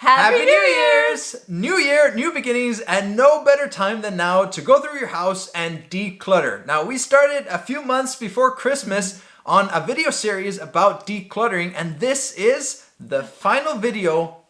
Happy New Year's! New year, new beginnings, and no better time than now to go through your house and declutter. Now, we started a few months before Christmas on a video series about decluttering, and this is the final video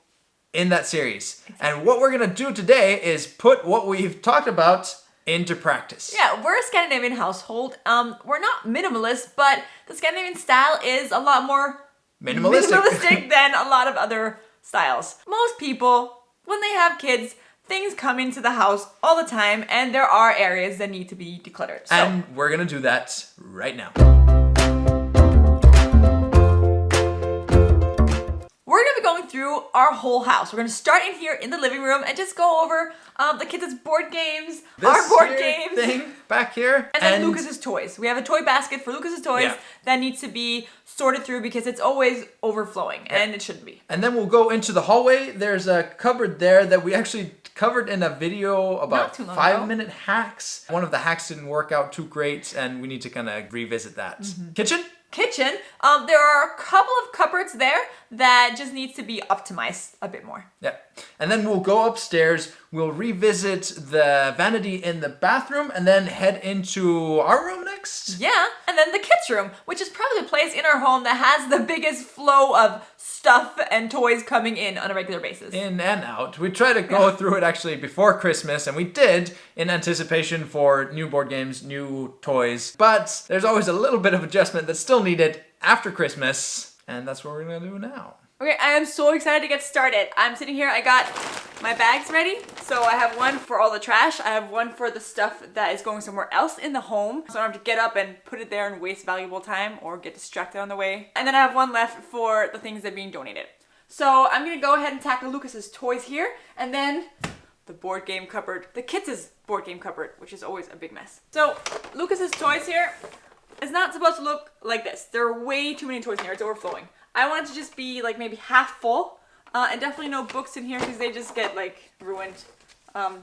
in that series. And what we're gonna do today is put what we've talked about into practice. Yeah, we're a Scandinavian household. We're not minimalist, but the Scandinavian style is a lot more minimalistic than a lot of other styles. Most people, when they have kids, things come into the house all the time, and there are areas that need to be decluttered. So, and we're gonna do that right now. We're gonna be going through our whole house. We're gonna start in here in the living room and just go over the kids' board games, our board games, thing back here, and then Lucas's toys. We have a toy basket for Lucas's toys that needs to be sorted through because it's always overflowing, and it shouldn't be. And then we'll go into the hallway. There's a cupboard there that we actually covered in a video about 5-minute hacks. One of the hacks didn't work out too great, and we need to kind of revisit that. Kitchen. There are a couple of cupboards there that just needs to be optimized a bit more. Yeah. And then we'll go upstairs, we'll revisit the vanity in the bathroom, and then head into our room next. Yeah, and then the kids' room, which is probably the place in our home that has the biggest flow of stuff and toys coming in on a regular basis. In and out. We try to go through it actually before Christmas, and we did in anticipation for new board games, new toys. But there's always a little bit of adjustment that's still needed after Christmas, and that's what we're gonna do now. Okay, I am so excited to get started. I'm sitting here, I got my bags ready. So I have one for all the trash. I have one for the stuff that is going somewhere else in the home. So I don't have to get up and put it there and waste valuable time or get distracted on the way. And then I have one left for the things that are being donated. So I'm gonna go ahead and tackle Lucas's toys here. And then the board game cupboard, the kids' board game cupboard, which is always a big mess. So Lucas's toys here is not supposed to look like this. There are way too many toys in here, it's overflowing. I want it to just be like maybe half full, and definitely no books in here because they just get like ruined.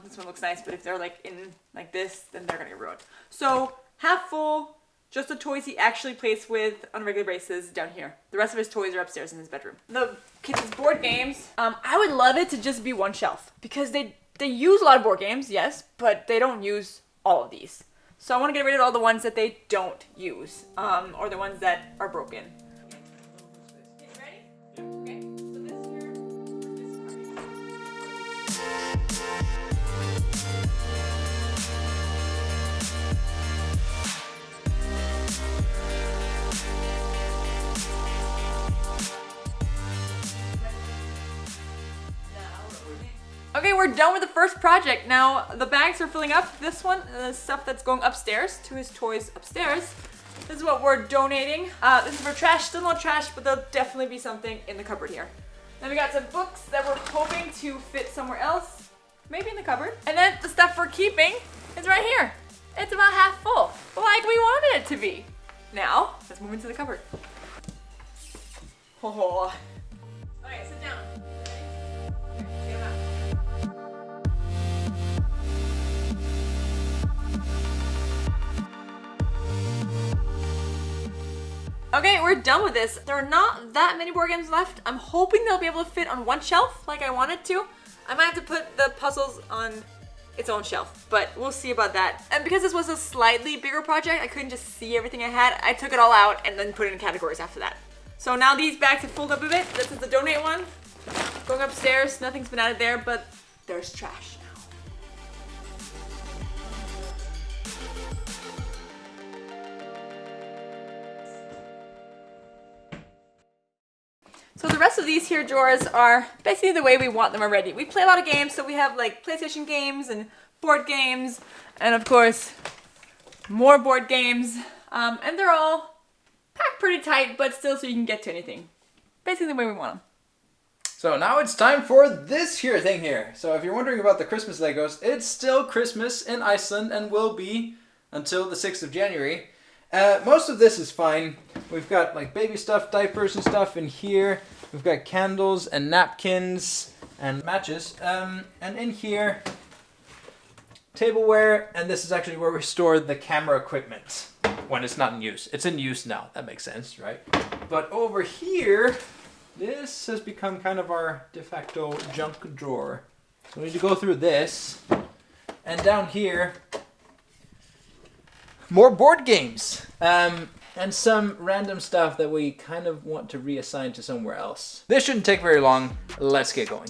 This one looks nice, but if they're like in like this, then they're gonna get ruined. So half full, just the toys he actually plays with on a regular basis down here. The rest of his toys are upstairs in his bedroom. The kids' board games, I would love it to just be one shelf because they use a lot of board games, yes, but they don't use all of these. So I want to get rid of all the ones that they don't use, or the ones that are broken. Okay, we're done with the first project. Now, the bags are filling up. This one, the stuff that's going upstairs to his toys upstairs. This is what we're donating. This is for trash, still no trash, but there'll definitely be something in the cupboard here. Then we got some books that we're hoping to fit somewhere else, maybe in the cupboard. And then the stuff we're keeping is right here. It's about half full, like we wanted it to be. Now, let's move into the cupboard. Oh. Okay, sit down. Okay, we're done with this. There are not that many board games left. I'm hoping they'll be able to fit on one shelf like I wanted to. I might have to put the puzzles on its own shelf, but we'll see about that. And because this was a slightly bigger project, I couldn't just see everything I had. I took it all out and then put it in categories after that. So now these bags have filled up a bit. This is the donate one. Going upstairs, nothing's been added there, but there's trash. So the rest of these here drawers are basically the way we want them already. We play a lot of games, so we have like PlayStation games and board games, and of course, more board games. And they're all packed pretty tight, but still so you can get to anything. Basically the way we want them. So now it's time for this here thing here. So if you're wondering about the Christmas Legos, it's still Christmas in Iceland and will be until the 6th of January. Most of this is fine. We've got like baby stuff, diapers and stuff in here. We've got candles and napkins and matches. And in here, tableware, and this is actually where we store the camera equipment when it's not in use. It's in use now, that makes sense, right? But over here, This has become kind of our de facto junk drawer. So we need to go through this. And down here, more board games. And some random stuff that we kind of want to reassign to somewhere else. This shouldn't take very long. Let's get going.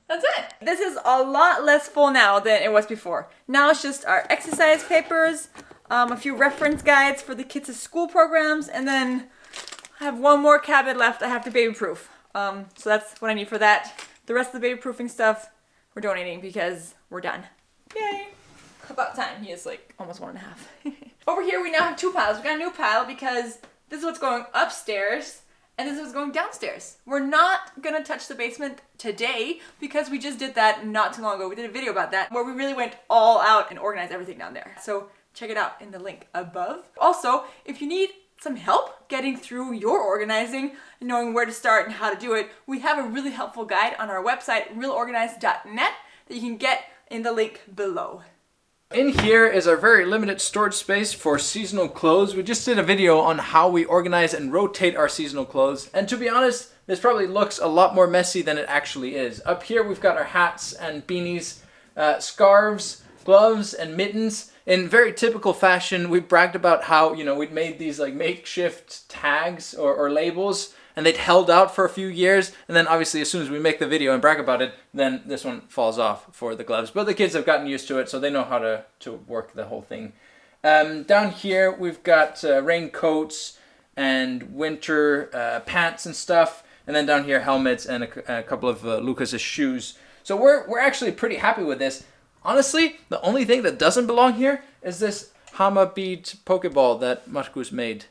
That's it. This is a lot less full now than it was before. Now it's just our exercise papers, a few reference guides for the kids' school programs, and then I have one more cabinet left I have to baby proof. So that's what I need for that. The rest of the baby proofing stuff we're donating because we're done. Yay. About time. He is like almost 1.5. Over here we now have 2 piles. We got a new pile because this is what's going upstairs. And this is what's going downstairs. We're not gonna touch the basement today because we just did that not too long ago. We did a video about that where we really went all out and organized everything down there. So check it out in the link above. Also, if you need some help getting through your organizing and knowing where to start and how to do it, we have a really helpful guide on our website, realorganized.net, that you can get in the link below. In here is our very limited storage space for seasonal clothes. We just did a video on how we organize and rotate our seasonal clothes. And to be honest, this probably looks a lot more messy than it actually is. Up here we've got our hats and beanies, scarves, gloves, and mittens. In very typical fashion, we bragged about how, we'd made these like makeshift tags or labels, and they'd held out for a few years, and then obviously as soon as we make the video and brag about it, then this one falls off for the gloves. But the kids have gotten used to it, so they know how to work the whole thing. Down here we've got raincoats and winter pants and stuff, and then down here helmets and a couple of Lucas's shoes. So we're actually pretty happy with this. Honestly, the only thing that doesn't belong here is this Hama bead Pokeball that Marcus made.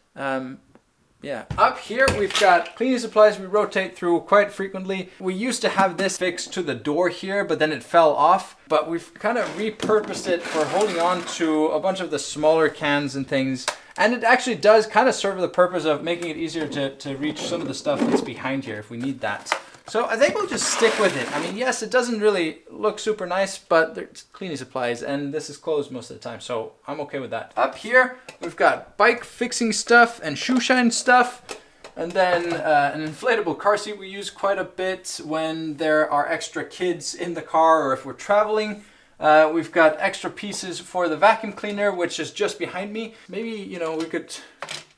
Yeah. Up here we've got cleaning supplies we rotate through quite frequently. We used to have this fixed to the door here, but then it fell off. But we've kind of repurposed it for holding on to a bunch of the smaller cans and things. And it actually does kind of serve the purpose of making it easier to reach some of the stuff that's behind here if we need that. So I think we'll just stick with it. I mean, yes, it doesn't really look super nice, but there's cleaning supplies and this is closed most of the time, so I'm okay with that. Up here, we've got bike fixing stuff and shoe shine stuff. And then an inflatable car seat we use quite a bit when there are extra kids in the car or if we're traveling. We've got extra pieces for the vacuum cleaner, which is just behind me. Maybe, we could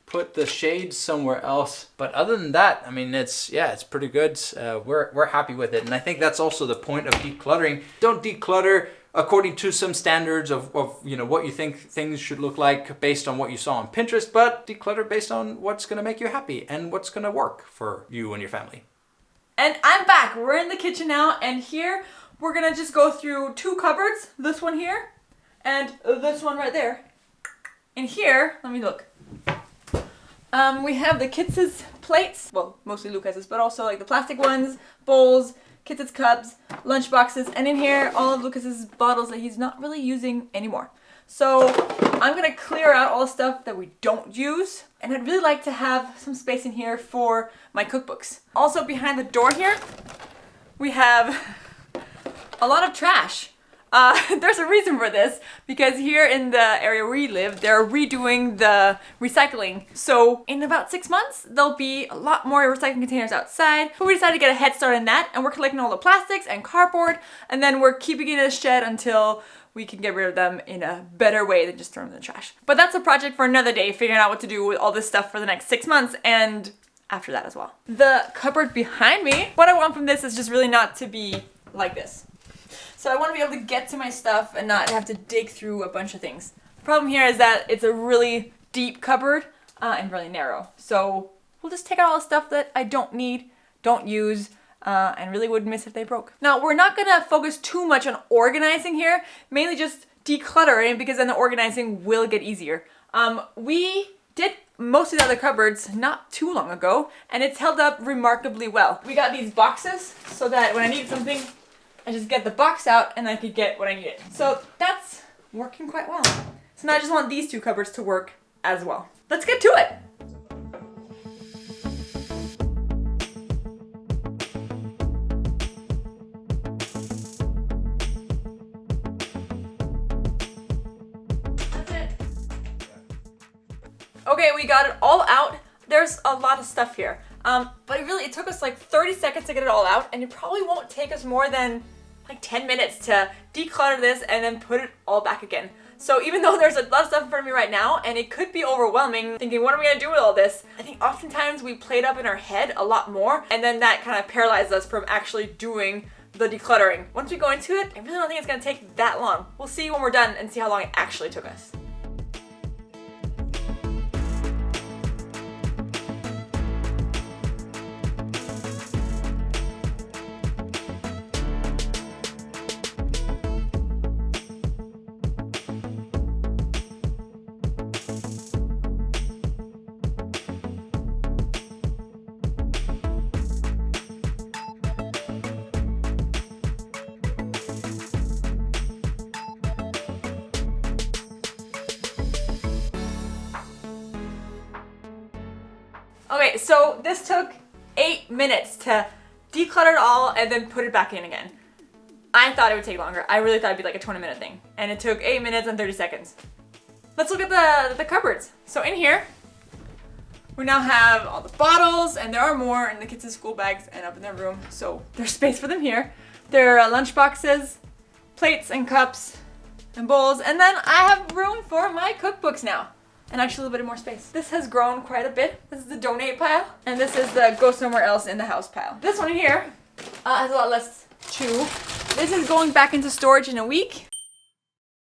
put the shades somewhere else, but other than that, I mean, it's pretty good. We're happy with it, and I think that's also the point of decluttering. Don't declutter according to some standards of what you think things should look like based on what you saw on Pinterest, but declutter based on what's going to make you happy and what's going to work for you and your family. And I'm back. We're in the kitchen now, and here we're gonna just go through 2 cupboards. This one here, and this one right there. And here, let me look. We have the kids' plates, well, mostly Lucas's, but also like the plastic ones, bowls, kids' cups, lunch boxes, and in here, all of Lucas's bottles that he's not really using anymore. So I'm gonna clear out all the stuff that we don't use, and I'd really like to have some space in here for my cookbooks. Also behind the door here, we have a lot of trash. There's a reason for this, because here in the area where we live, they're redoing the recycling. So in about 6 months, there'll be a lot more recycling containers outside. But we decided to get a head start on that, and we're collecting all the plastics and cardboard, and then we're keeping it in a shed until we can get rid of them in a better way than just throwing them in the trash. But that's a project for another day, figuring out what to do with all this stuff for the next 6 months, and after that as well. The cupboard behind me, what I want from this is just really not to be like this. So I want to be able to get to my stuff and not have to dig through a bunch of things. The problem here is that it's a really deep cupboard and really narrow. So we'll just take out all the stuff that I don't need, don't use, and really would miss if they broke. Now, we're not gonna focus too much on organizing here, mainly just decluttering, because then the organizing will get easier. We did most of the other cupboards not too long ago, and it's held up remarkably well. We got these boxes so that when I need something, I just get the box out and I could get what I needed. So that's working quite well. So now I just want these two cupboards to work as well. Let's get to it. That's it. Okay, we got it all out. There's a lot of stuff here. But it took us like 30 seconds to get it all out, and it probably won't take us more than like 10 minutes to declutter this and then put it all back again. So even though there's a lot of stuff in front of me right now, and it could be overwhelming, thinking, what am I gonna do with all this? I think oftentimes we play it up in our head a lot more, and then that kind of paralyzes us from actually doing the decluttering. Once we go into it, I really don't think it's gonna take that long. We'll see when we're done and see how long it actually took us. Okay, so this took 8 minutes to declutter it all and then put it back in again. I thought it would take longer. I really thought it'd be like a 20-minute thing. And it took 8 minutes and 30 seconds. Let's look at the cupboards. So in here, we now have all the bottles, and there are more in the kids' school bags and up in their room. So there's space for them here. There are lunch boxes, plates and cups and bowls. And then I have room for my cookbooks now. And actually a little bit more space. This has grown quite a bit. This is the donate pile, and this is the go somewhere else in the house pile. This one here has a lot less chew. This is going back into storage in a week.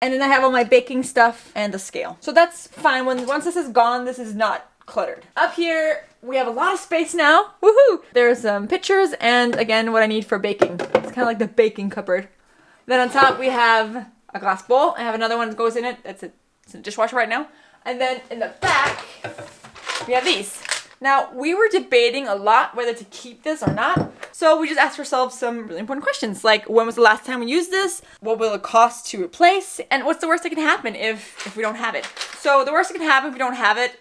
And then I have all my baking stuff and the scale. So that's fine. Once this is gone, this is not cluttered. Up here, we have a lot of space now. Woohoo! There's some pictures and again, what I need for baking. It's kind of like the baking cupboard. Then on top, we have a glass bowl. I have another one that goes in it. It's in the dishwasher right now. And then in the back, we have these. Now, we were debating a lot whether to keep this or not. So we just asked ourselves some really important questions, like when was the last time we used this? What will it cost to replace? And what's the worst that can happen if we don't have it? So the worst that can happen if we don't have it,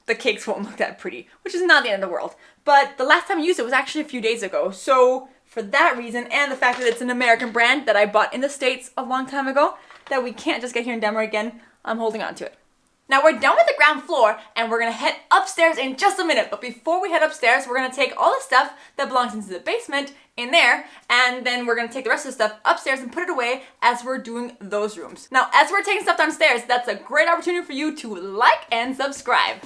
the cakes won't look that pretty, which is not the end of the world. But the last time I used it was actually a few days ago. So for that reason, and the fact that it's an American brand that I bought in the States a long time ago, that we can't just get here in Denmark again, I'm holding on to it. Now we're done with the ground floor and we're gonna head upstairs in just a minute. But before we head upstairs, we're gonna take all the stuff that belongs into the basement in there, and then we're gonna take the rest of the stuff upstairs and put it away as we're doing those rooms. Now, as we're taking stuff downstairs, that's a great opportunity for you to like and subscribe.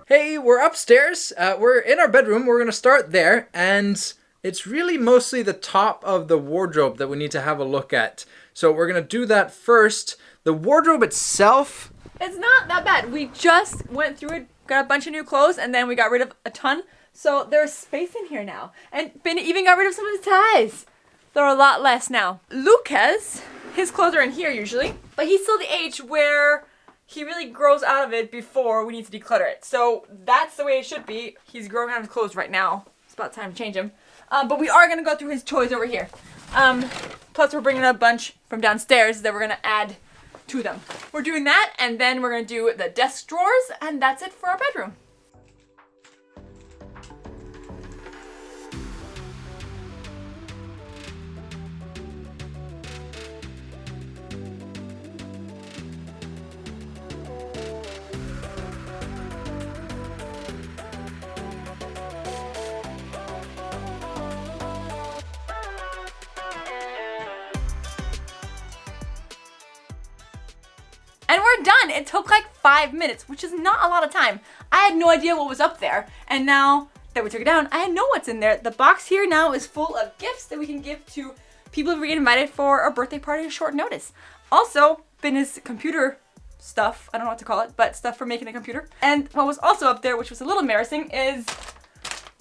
Hey, we're upstairs. We're in our bedroom. We're gonna start there, and it's really mostly the top of the wardrobe that we need to have a look at. So we're gonna do that first. The wardrobe itself, it's not that bad. We just went through it, got a bunch of new clothes, and then we got rid of a ton. So there's space in here now. And Ben even got rid of some of his ties. There are a lot less now. Lucas, his clothes are in here usually, but he's still the age where he really grows out of it before we need to declutter it. So that's the way it should be. He's growing out of his clothes right now. It's about time to change him. But we are going to go through his toys over here. Plus we're bringing a bunch from downstairs that we're going to add to them. We're doing that, and then we're going to do the desk drawers, and that's it for our bedroom. And we're done. It took like 5 minutes, which is not a lot of time. I had no idea what was up there. And now that we took it down, I know what's in there. The box here now is full of gifts that we can give to people if we get invited for a birthday party at short notice. Also, been his computer stuff, I don't know what to call it, but stuff for making a computer. And what was also up there, which was a little embarrassing, is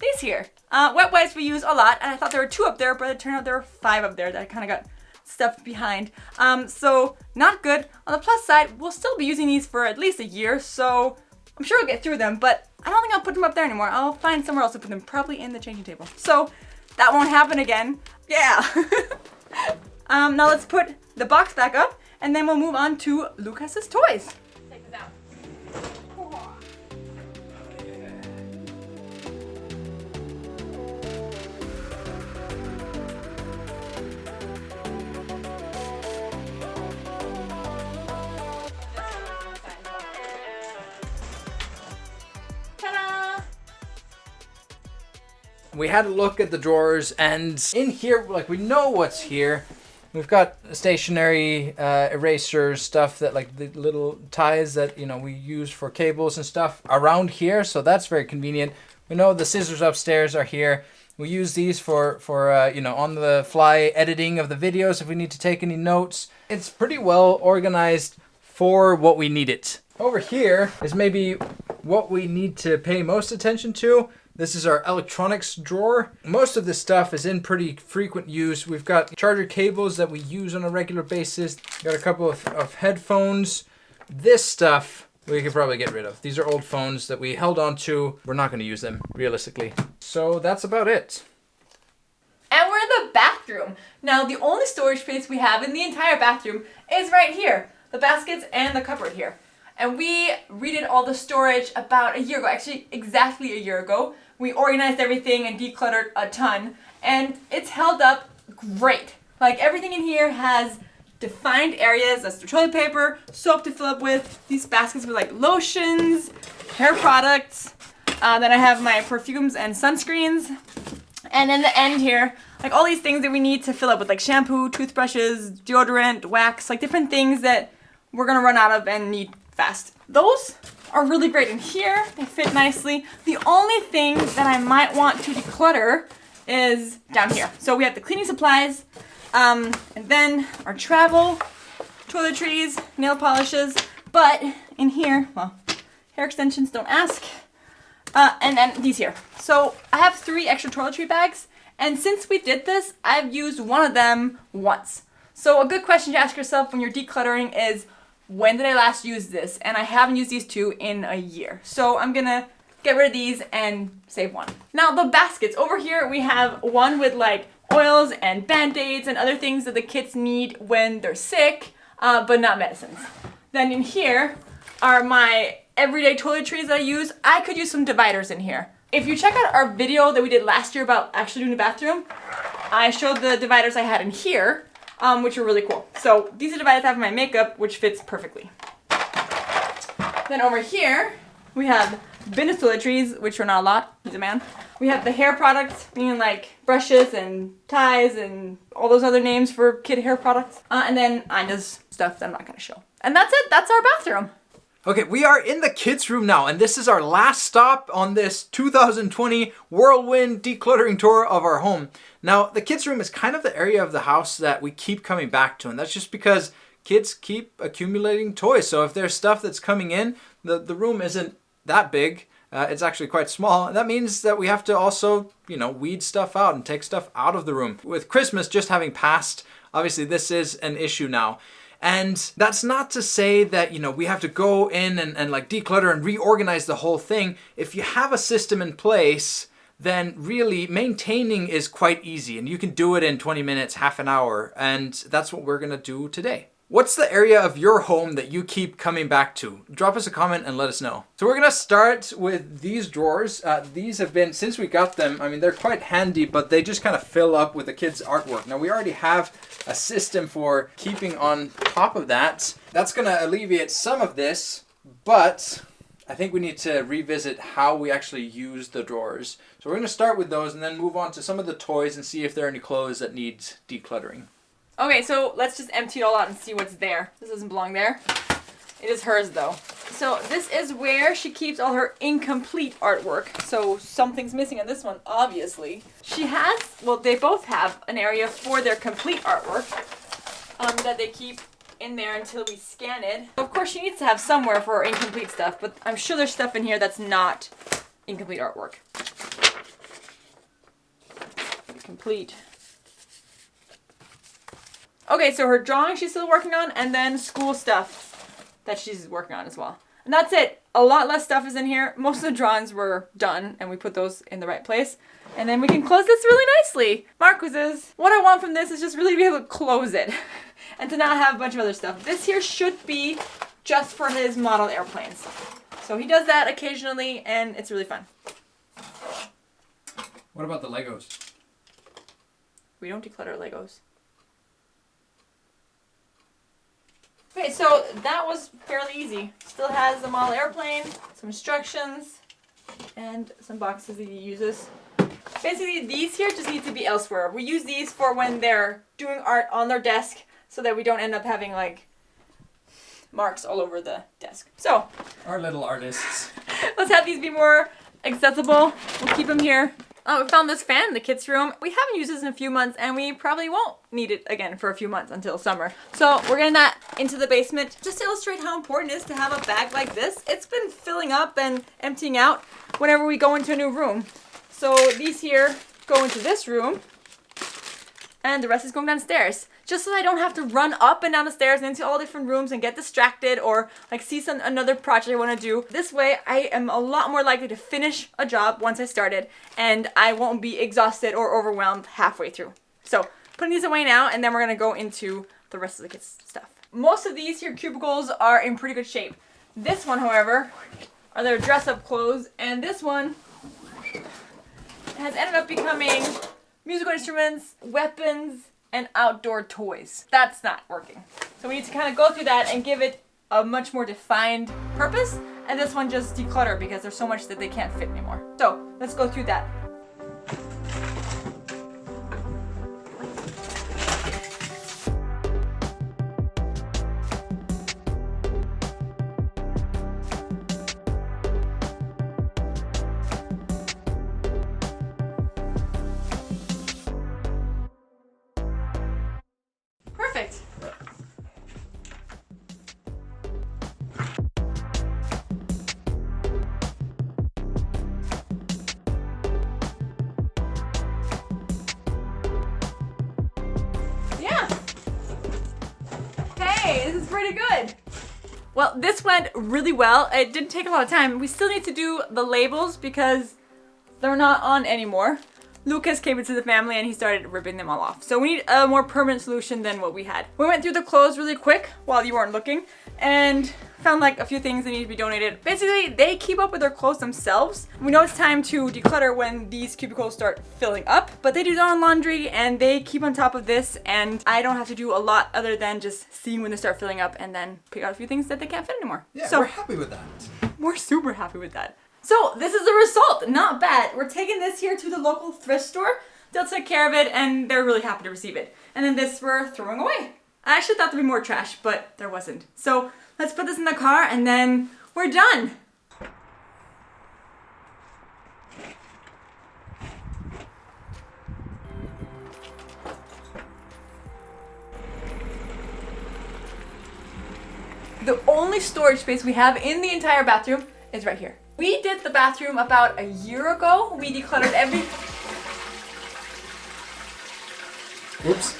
these here. Wet wipes we use a lot, and I thought there were 2 up there, but it turned out there were 5 up there that I kind of got stuffed behind. So not good. On the plus side, we'll still be using these for at least a year, so I'm sure I'll get through them, but I don't think I'll put them up there anymore. I'll find somewhere else to put them, probably in the changing table. So that won't happen again. Yeah. Now let's put the box back up, and then we'll move on to Lucas's toys. Take this out. Ta-da! We had a look at the drawers, and in here, like, we know what's here. We've got stationary erasers, stuff that, like, the little ties that, you know, we use for cables and stuff around here, so that's very convenient. We know the scissors upstairs are here. We use these for you know, on the fly editing of the videos if we need to take any notes. It's pretty well organized for what we need it. Over here is maybe what we need to pay most attention to. This is our electronics drawer. Most of this stuff is in pretty frequent use. We've got charger cables that we use on a regular basis. Got a couple of headphones. This stuff we could probably get rid of. These are old phones that we held on to. We're not going to use them, realistically. So that's about it. And we're in the bathroom. Now, the only storage space we have in the entire bathroom is right here. The baskets and the cupboard here. And we redid all the storage about a year ago, actually exactly a year ago. We organized everything and decluttered a ton, and it's held up great. Like, everything in here has defined areas. That's the toilet paper, soap to fill up with, these baskets with like lotions, hair products. Then I have my perfumes and sunscreens. And in the end here, like all these things that we need to fill up with, like shampoo, toothbrushes, deodorant, wax, like different things that we're gonna run out of and need fast. Those are really great in here. They fit nicely. The only thing that I might want to declutter is down here. So we have the cleaning supplies, and then our travel, toiletries, nail polishes, but in here, well, hair extensions, don't ask. And then these here. So I have 3 extra toiletry bags, and since we did this, I've used one of them once. So a good question to ask yourself when you're decluttering is, when did I last use this? And I haven't used these 2 in a year. So I'm gonna get rid of these and save one. Now the baskets, over here we have one with like oils and band-aids and other things that the kids need when they're sick, but not medicines. Then in here are my everyday toiletries that I use. I could use some dividers in here. If you check out our video that we did last year about actually doing the bathroom, I showed the dividers I had in here, which are really cool. So these are dividers I have in my makeup, which fits perfectly. Then over here, we have bin of toiletries, which are not a lot. He's a man. We have the hair products, meaning like brushes and ties and all those other names for kid hair products. And then Anya's stuff that I'm not gonna show. And that's it, that's our bathroom. Okay, we are in the kids' room now, and this is our last stop on this 2020 whirlwind decluttering tour of our home. Now, the kids' room is kind of the area of the house that we keep coming back to, and that's just because kids keep accumulating toys. So if there's stuff that's coming in, the room isn't that big. It's actually quite small. And that means that we have to also, you know, weed stuff out and take stuff out of the room. With Christmas just having passed, obviously this is an issue now. And that's not to say that, you know, we have to go in and like declutter and reorganize the whole thing. If you have a system in place, then really maintaining is quite easy, and you can do it in 20 minutes, half an hour, and that's what we're gonna do today. What's the area of your home that you keep coming back to? Drop us a comment and let us know. So we're gonna start with these drawers. These have been, since we got them, I mean, they're quite handy, but they just kind of fill up with the kids' artwork. Now we already have a system for keeping on top of that. That's gonna alleviate some of this, but I think we need to revisit how we actually use the drawers. So we're gonna start with those and then move on to some of the toys and see if there are any clothes that need decluttering. Okay, so let's just empty it all out and see what's there. This doesn't belong there. It is hers though. So this is where she keeps all her incomplete artwork. So something's missing on this one, obviously. She has, well, they both have an area for their complete artwork that they keep in there until we scan it. Of course, she needs to have somewhere for her incomplete stuff, but I'm sure there's stuff in here that's not incomplete artwork. Complete. Okay, so her drawing she's still working on, and then school stuff that she's working on as well. And that's it. A lot less stuff is in here. Most of the drawings were done and we put those in the right place. And then we can close this really nicely. Marcus's. What I want from this is just really to be able to close it and to not have a bunch of other stuff. This here should be just for his model airplanes. So he does that occasionally and it's really fun. What about the Legos? We don't declutter Legos. Okay, so that was fairly easy. Still has the model airplane, some instructions, and some boxes that he uses. Basically, these here just need to be elsewhere. We use these for when they're doing art on their desk so that we don't end up having like marks all over the desk. So, our little artists. Let's have these be more accessible. We'll keep them here. Oh, we found this fan in the kids' room. We haven't used this in a few months and we probably won't need it again for a few months until summer. So we're getting that into the basement just to illustrate how important it is to have a bag like this. It's been filling up and emptying out whenever we go into a new room. So these here go into this room and the rest is going downstairs. Just so I don't have to run up and down the stairs and into all different rooms and get distracted or like see another project I want to do. This way I am a lot more likely to finish a job once I started and I won't be exhausted or overwhelmed halfway through. So putting these away now and then we're going to go into the rest of the kids' stuff. Most of these here cubicles are in pretty good shape. This one, however, are their dress-up clothes, and this one has ended up becoming musical instruments, weapons, and outdoor toys. That's not working. So we need to kind of go through that and give it a much more defined purpose. And this one just declutter because there's so much that they can't fit anymore. So let's go through that. Perfect. Yeah. Hey, this is pretty good. Well, this went really well. It didn't take a lot of time. We still need to do the labels because they're not on anymore. Lucas came into the family and he started ripping them all off. So we need a more permanent solution than what we had. We went through the clothes really quick while you weren't looking and found like a few things that need to be donated. Basically, they keep up with their clothes themselves. We know it's time to declutter when these cubicles start filling up, but they do their own laundry and they keep on top of this, and I don't have to do a lot other than just seeing when they start filling up and then pick out a few things that they can't fit anymore. Yeah, so we're happy with that. we're super happy with that. So this is the result. Not bad. We're taking this here to the local thrift store. They'll take care of it and they're really happy to receive it. And then this we're throwing away. I actually thought there'd be more trash, but there wasn't. So let's put this in the car and then we're done. The only storage space we have in the entire bathroom is right here. We did the bathroom about a year ago. We decluttered every... Whoops.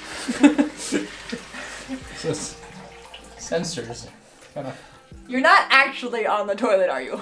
Just sensors. You're not actually on the toilet, are you?